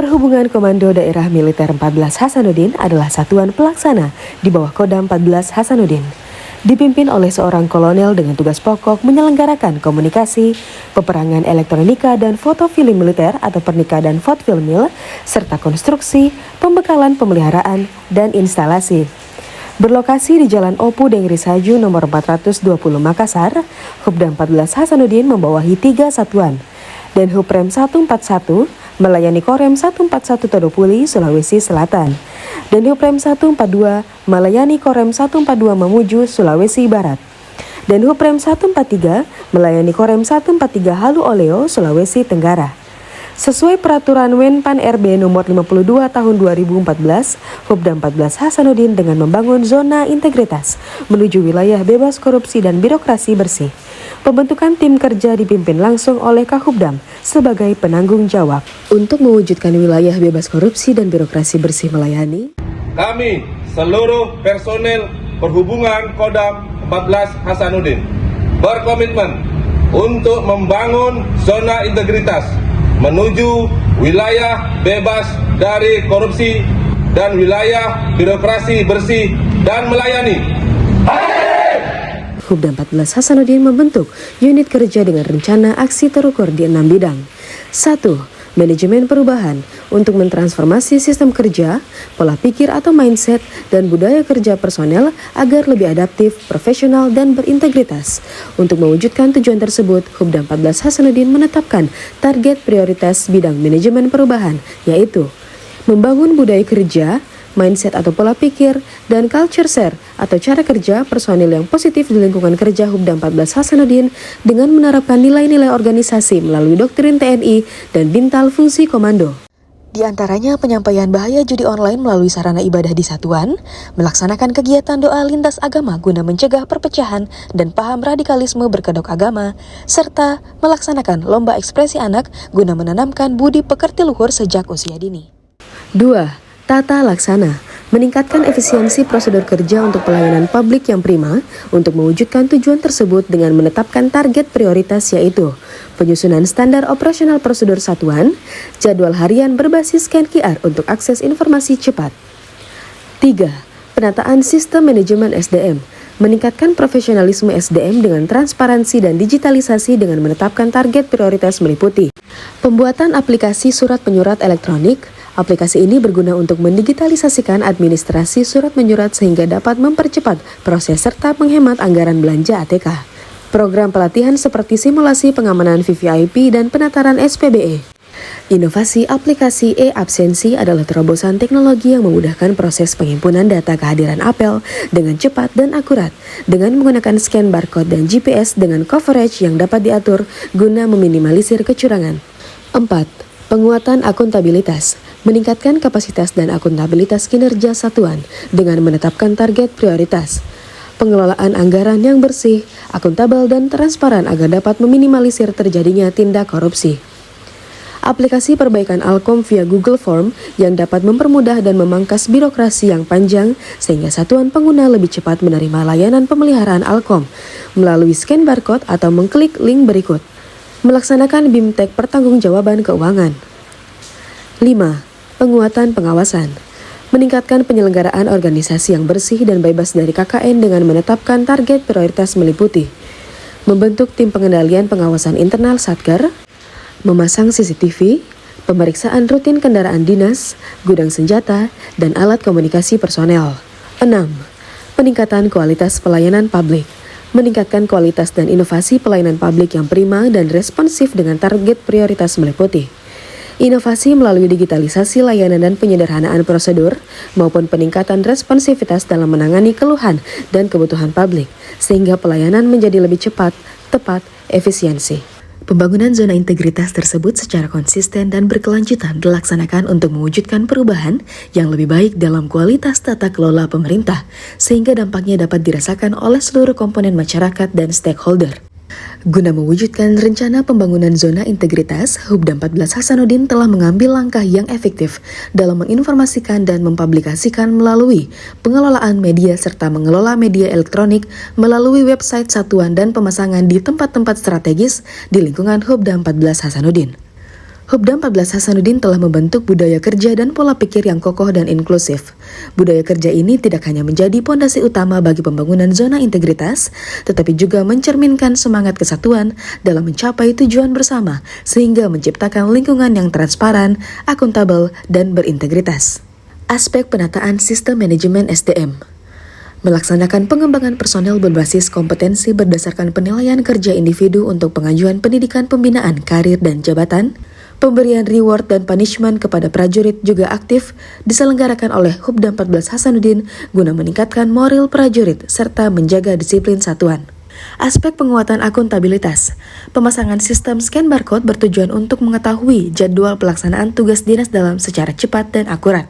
Perhubungan Komando Daerah Militer 14 Hasanuddin adalah satuan pelaksana di bawah Kodam 14 Hasanuddin. Dipimpin oleh seorang kolonel dengan tugas pokok menyelenggarakan komunikasi, peperangan elektronika dan foto film militer atau pernika dan fotfilmil, serta konstruksi, pembekalan pemeliharaan, dan instalasi. Berlokasi di Jalan Opu Dengri Saju nomor 420 Makassar, Hubdam 14 Hasanuddin membawahi 3 satuan. Denhuprem 141 melayani Korem 141 Todopuli, Sulawesi Selatan. Denhuprem 142 melayani Korem 142 Mamuju, Sulawesi Barat. Denhuprem 143 melayani Korem 143 Halu Oleo, Sulawesi Tenggara. Sesuai peraturan Menpan RB nomor 52 tahun 2014, Hubdam 14 Hasanuddin dengan membangun zona integritas menuju wilayah bebas korupsi dan birokrasi bersih. Pembentukan tim kerja dipimpin langsung oleh Kahubdam sebagai penanggung jawab. Untuk mewujudkan wilayah bebas korupsi dan birokrasi bersih melayani, kami seluruh personel perhubungan Kodam 14 Hasanuddin berkomitmen untuk membangun zona integritas menuju wilayah bebas dari korupsi dan wilayah birokrasi bersih dan melayani. Hubdam 14 Hasanuddin membentuk unit kerja dengan rencana aksi terukur di 6 bidang. 1. Manajemen perubahan untuk mentransformasi sistem kerja, pola pikir atau mindset, dan budaya kerja personel agar lebih adaptif, profesional, dan berintegritas. Untuk mewujudkan tujuan tersebut, Hubdam 14 Hasanuddin menetapkan target prioritas bidang manajemen perubahan, yaitu membangun budaya kerja, mindset atau pola pikir, dan culture share atau cara kerja personil yang positif di lingkungan kerja Hubdam 14 Hasanuddin dengan menerapkan nilai-nilai organisasi melalui doktrin TNI dan bintal fungsi komando. Di antaranya penyampaian bahaya judi online melalui sarana ibadah di satuan, melaksanakan kegiatan doa lintas agama guna mencegah perpecahan dan paham radikalisme berkedok agama, serta melaksanakan lomba ekspresi anak guna menanamkan budi pekerti luhur sejak usia dini. 2. Tata laksana, meningkatkan efisiensi prosedur kerja untuk pelayanan publik yang prima untuk mewujudkan tujuan tersebut dengan menetapkan target prioritas yaitu penyusunan standar operasional prosedur satuan, jadwal harian berbasis scan QR untuk akses informasi cepat. 3. Penataan sistem manajemen SDM, meningkatkan profesionalisme SDM dengan transparansi dan digitalisasi dengan menetapkan target prioritas meliputi pembuatan aplikasi surat penyurat elektronik. Aplikasi ini berguna untuk mendigitalisasikan administrasi surat menyurat sehingga dapat mempercepat proses serta menghemat anggaran belanja ATK. Program pelatihan seperti simulasi pengamanan VVIP dan penataran SPBE. Inovasi aplikasi e-absensi adalah terobosan teknologi yang memudahkan proses penghimpunan data kehadiran apel dengan cepat dan akurat dengan menggunakan scan barcode dan GPS dengan coverage yang dapat diatur guna meminimalisir kecurangan. 4. Penguatan akuntabilitas, meningkatkan kapasitas dan akuntabilitas kinerja satuan dengan menetapkan target prioritas. Pengelolaan anggaran yang bersih, akuntabel, dan transparan agar dapat meminimalisir terjadinya tindak korupsi. Aplikasi perbaikan Alkom via Google Form yang dapat mempermudah dan memangkas birokrasi yang panjang sehingga satuan pengguna lebih cepat menerima layanan pemeliharaan Alkom melalui scan barcode atau mengklik link berikut. Melaksanakan BIMTEK pertanggungjawaban keuangan. 5. Penguatan pengawasan, meningkatkan penyelenggaraan organisasi yang bersih dan bebas dari KKN dengan menetapkan target prioritas meliputi membentuk tim pengendalian pengawasan internal Satker, memasang CCTV, pemeriksaan rutin kendaraan dinas, gudang senjata, dan alat komunikasi personel. 6. Peningkatan kualitas pelayanan publik, meningkatkan kualitas dan inovasi pelayanan publik yang prima dan responsif dengan target prioritas meliputi inovasi melalui digitalisasi layanan dan penyederhanaan prosedur maupun peningkatan responsivitas dalam menangani keluhan dan kebutuhan publik sehingga pelayanan menjadi lebih cepat, tepat, efisiensi. Pembangunan zona integritas tersebut secara konsisten dan berkelanjutan dilaksanakan untuk mewujudkan perubahan yang lebih baik dalam kualitas tata kelola pemerintah, sehingga dampaknya dapat dirasakan oleh seluruh komponen masyarakat dan stakeholder. Guna mewujudkan rencana pembangunan zona integritas, Hubdam 14 Hasanuddin telah mengambil langkah yang efektif dalam menginformasikan dan mempublikasikan melalui pengelolaan media serta mengelola media elektronik melalui website satuan dan pemasangan di tempat-tempat strategis di lingkungan Hubdam 14 Hasanuddin. Hubdam 14 Hasanuddin telah membentuk budaya kerja dan pola pikir yang kokoh dan inklusif. Budaya kerja ini tidak hanya menjadi pondasi utama bagi pembangunan zona integritas, tetapi juga mencerminkan semangat kesatuan dalam mencapai tujuan bersama, sehingga menciptakan lingkungan yang transparan, akuntabel, dan berintegritas. Aspek penataan sistem manajemen SDM. Melaksanakan pengembangan personel berbasis kompetensi berdasarkan penilaian kerja individu untuk pengajuan pendidikan pembinaan karir dan jabatan. Pemberian reward dan punishment kepada prajurit juga aktif diselenggarakan oleh Hubdam 14 Hasanuddin guna meningkatkan moral prajurit serta menjaga disiplin satuan. Aspek penguatan akuntabilitas. Pemasangan sistem scan barcode bertujuan untuk mengetahui jadwal pelaksanaan tugas dinas dalam secara cepat dan akurat.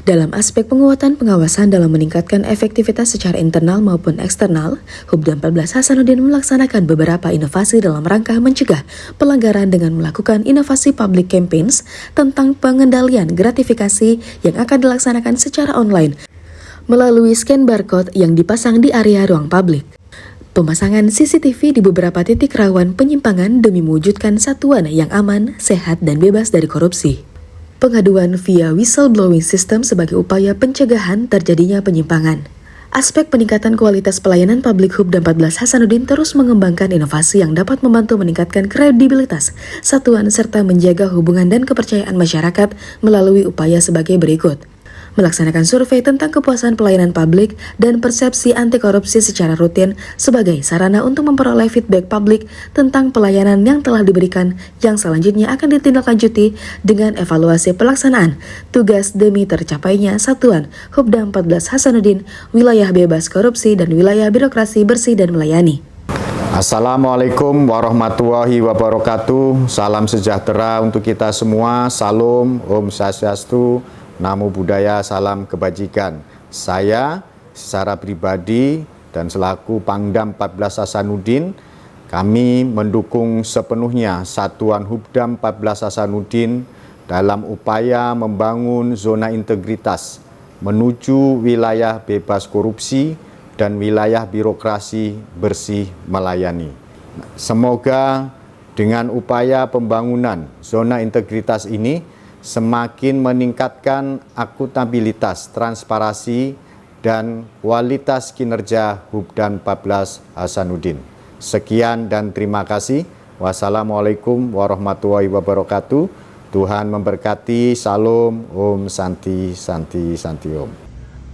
Dalam aspek penguatan pengawasan dalam meningkatkan efektivitas secara internal maupun eksternal, Hubdam 14 Hasanuddin melaksanakan beberapa inovasi dalam rangka mencegah pelanggaran dengan melakukan inovasi public campaigns tentang pengendalian gratifikasi yang akan dilaksanakan secara online melalui scan barcode yang dipasang di area ruang publik. Pemasangan CCTV di beberapa titik rawan penyimpangan demi mewujudkan satuan yang aman, sehat, dan bebas dari korupsi. Pengaduan via whistleblowing system sebagai upaya pencegahan terjadinya penyimpangan. Aspek peningkatan kualitas pelayanan publik Hubdam 14 Hasanuddin terus mengembangkan inovasi yang dapat membantu meningkatkan kredibilitas satuan serta menjaga hubungan dan kepercayaan masyarakat melalui upaya sebagai berikut. Melaksanakan survei tentang kepuasan pelayanan publik dan persepsi anti korupsi secara rutin sebagai sarana untuk memperoleh feedback publik tentang pelayanan yang telah diberikan yang selanjutnya akan ditindaklanjuti dengan evaluasi pelaksanaan tugas demi tercapainya satuan Hubdam 14 Hasanuddin, wilayah bebas korupsi dan wilayah birokrasi bersih dan melayani. Assalamualaikum warahmatullahi wabarakatuh. Salam sejahtera untuk kita semua. Salam, Om Swastiastu, Namo Buddhaya, salam kebajikan. Saya secara pribadi dan selaku Pangdam 14 Hasanuddin, kami mendukung sepenuhnya Satuan Hubdam 14 Hasanuddin dalam upaya membangun zona integritas menuju wilayah bebas korupsi dan wilayah birokrasi bersih melayani. Semoga dengan upaya pembangunan zona integritas ini semakin meningkatkan akuntabilitas, transparansi, dan kualitas kinerja Hubdam 14 Hasanuddin. Sekian dan terima kasih. Wassalamualaikum warahmatullahi wabarakatuh. Tuhan memberkati. Salam. Om Santi Santi Santi Om.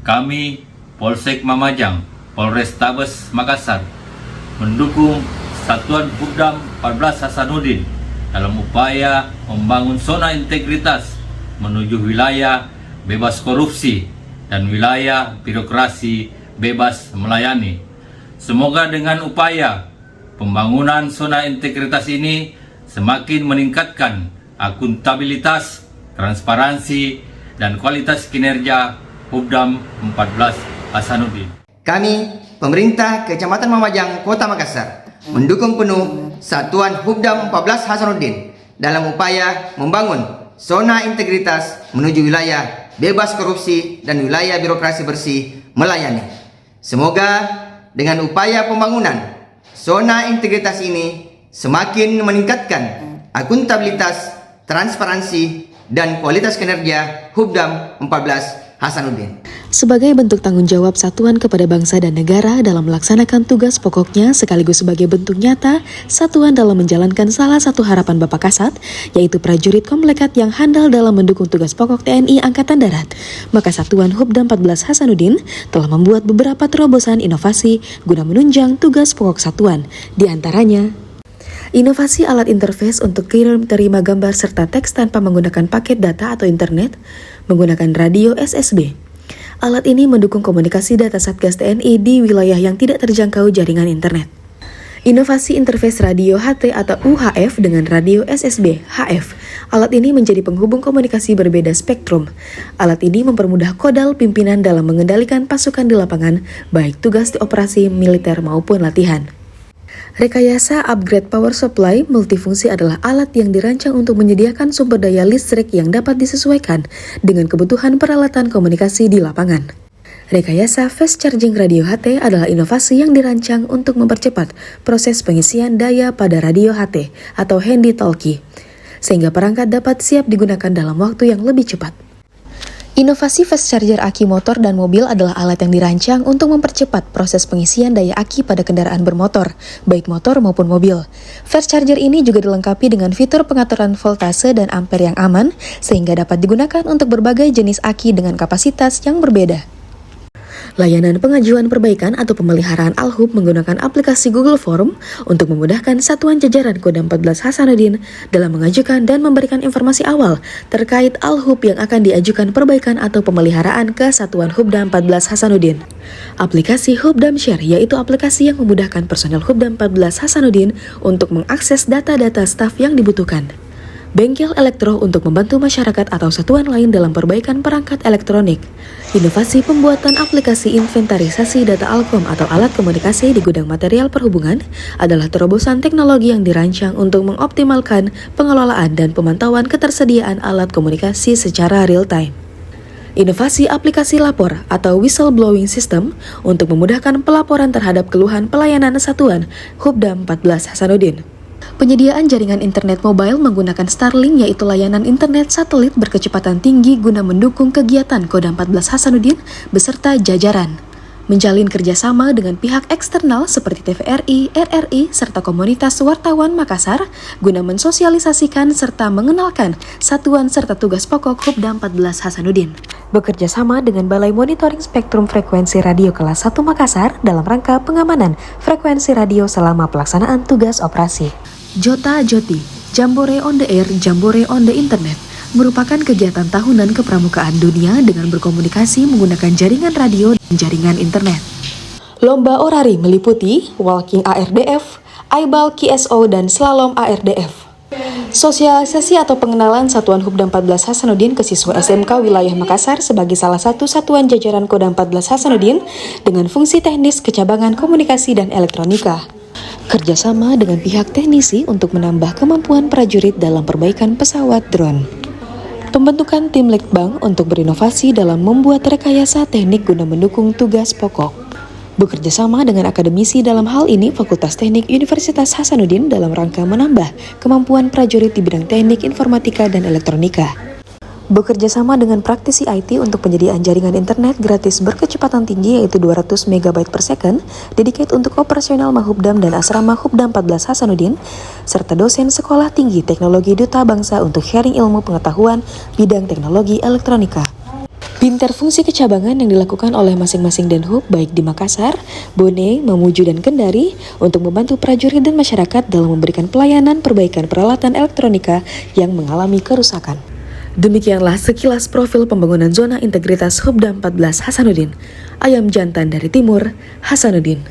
Kami Polsek Mamajang, Polrestabes Makassar mendukung Satuan Hubdam 14 Hasanuddin dalam upaya membangun zona integritas menuju wilayah bebas korupsi dan wilayah birokrasi bebas melayani. Semoga dengan upaya pembangunan zona integritas ini semakin meningkatkan akuntabilitas, transparansi, dan kualitas kinerja Hubdam 14 Hasanuddin. Kami, pemerintah Kecamatan Mamajang, Kota Makassar, mendukung penuh Satuan Hubdam 14 Hasanuddin dalam upaya membangun zona integritas menuju wilayah bebas korupsi dan wilayah birokrasi bersih melayani. Semoga dengan upaya pembangunan zona integritas ini semakin meningkatkan akuntabilitas, transparansi, dan kualitas kinerja Hubdam 14 Hasanuddin. Sebagai bentuk tanggung jawab satuan kepada bangsa dan negara dalam melaksanakan tugas pokoknya sekaligus sebagai bentuk nyata satuan dalam menjalankan salah satu harapan Bapak Kasat, yaitu prajurit komlekat yang handal dalam mendukung tugas pokok TNI Angkatan Darat, maka Satuan Hubdam 14 Hasanuddin telah membuat beberapa terobosan inovasi guna menunjang tugas pokok satuan, di antaranya inovasi alat interface untuk kirim terima gambar serta teks tanpa menggunakan paket data atau internet, menggunakan radio SSB. Alat ini mendukung komunikasi data Satgas TNI di wilayah yang tidak terjangkau jaringan internet. Inovasi interface radio HT atau UHF dengan radio SSB HF. Alat ini menjadi penghubung komunikasi berbeda spektrum. Alat ini mempermudah kodal pimpinan dalam mengendalikan pasukan di lapangan, baik tugas di operasi militer maupun latihan. Rekayasa upgrade power supply multifungsi adalah alat yang dirancang untuk menyediakan sumber daya listrik yang dapat disesuaikan dengan kebutuhan peralatan komunikasi di lapangan. Rekayasa fast charging radio HT adalah inovasi yang dirancang untuk mempercepat proses pengisian daya pada radio HT atau handy talkie. sehingga perangkat dapat siap digunakan dalam waktu yang lebih cepat. Inovasi fast charger aki motor dan mobil adalah alat yang dirancang untuk mempercepat proses pengisian daya aki pada kendaraan bermotor, baik motor maupun mobil. Fast charger ini juga dilengkapi dengan fitur pengaturan voltase dan ampere yang aman, sehingga dapat digunakan untuk berbagai jenis aki dengan kapasitas yang berbeda. Layanan pengajuan perbaikan atau pemeliharaan Al-Hub menggunakan aplikasi Google Form untuk memudahkan Satuan Jajaran Kodam 14 Hasanuddin dalam mengajukan dan memberikan informasi awal terkait Al-Hub yang akan diajukan perbaikan atau pemeliharaan ke Satuan Hubdam 14 Hasanuddin. Aplikasi Hubdam Share yaitu aplikasi yang memudahkan personel Hubdam 14 Hasanuddin untuk mengakses data-data staf yang dibutuhkan. Bengkel elektro untuk membantu masyarakat atau satuan lain dalam perbaikan perangkat elektronik. Inovasi pembuatan aplikasi inventarisasi data Alkom atau alat komunikasi di gudang material perhubungan adalah terobosan teknologi yang dirancang untuk mengoptimalkan pengelolaan dan pemantauan ketersediaan alat komunikasi secara real-time. Inovasi aplikasi lapor atau whistleblowing system untuk memudahkan pelaporan terhadap keluhan pelayanan satuan Hubdam 14 Hasanuddin. Penyediaan jaringan internet mobile menggunakan Starlink yaitu layanan internet satelit berkecepatan tinggi guna mendukung kegiatan Kodam 14 Hasanuddin beserta jajaran. Menjalin kerjasama dengan pihak eksternal seperti TVRI, RRI, serta komunitas wartawan Makassar guna mensosialisasikan serta mengenalkan satuan serta tugas pokok Hubdam 14 Hasanuddin. Bekerja sama dengan Balai Monitoring Spektrum Frekuensi Radio Kelas 1 Makassar dalam rangka pengamanan frekuensi radio selama pelaksanaan tugas operasi. Jota Joti, Jambore on the Air, Jambore on the Internet, merupakan kegiatan tahunan kepramukaan dunia dengan berkomunikasi menggunakan jaringan radio dan jaringan internet. Lomba orari meliputi Walking ARDF, Aibal KSO, dan Slalom ARDF. Sosialisasi atau pengenalan Satuan Hubdam 14 Hasanuddin ke siswa SMK wilayah Makassar sebagai salah satu satuan jajaran Kodam 14 Hasanuddin dengan fungsi teknis kecabangan komunikasi dan elektronika. Kerjasama dengan pihak teknisi untuk menambah kemampuan prajurit dalam perbaikan pesawat drone. Pembentukan tim Litbang untuk berinovasi dalam membuat rekayasa teknik guna mendukung tugas pokok. Bekerja sama dengan akademisi dalam hal ini Fakultas Teknik Universitas Hasanuddin dalam rangka menambah kemampuan prajurit di bidang teknik informatika dan elektronika. Bekerja sama dengan praktisi IT untuk penyediaan jaringan internet gratis berkecepatan tinggi yaitu 200 MB per second, dedicated untuk operasional Mahubdam dan Asrama Hubdam 14 Hasanuddin, serta dosen Sekolah Tinggi Teknologi Duta Bangsa untuk sharing ilmu pengetahuan bidang teknologi elektronika. Interfungsi kecabangan yang dilakukan oleh masing-masing Denhub baik di Makassar, Bone, Mamuju, dan Kendari untuk membantu prajurit dan masyarakat dalam memberikan pelayanan perbaikan peralatan elektronika yang mengalami kerusakan. Demikianlah sekilas profil pembangunan zona integritas Hubdam 14 Hasanuddin. Ayam jantan dari timur, Hasanuddin.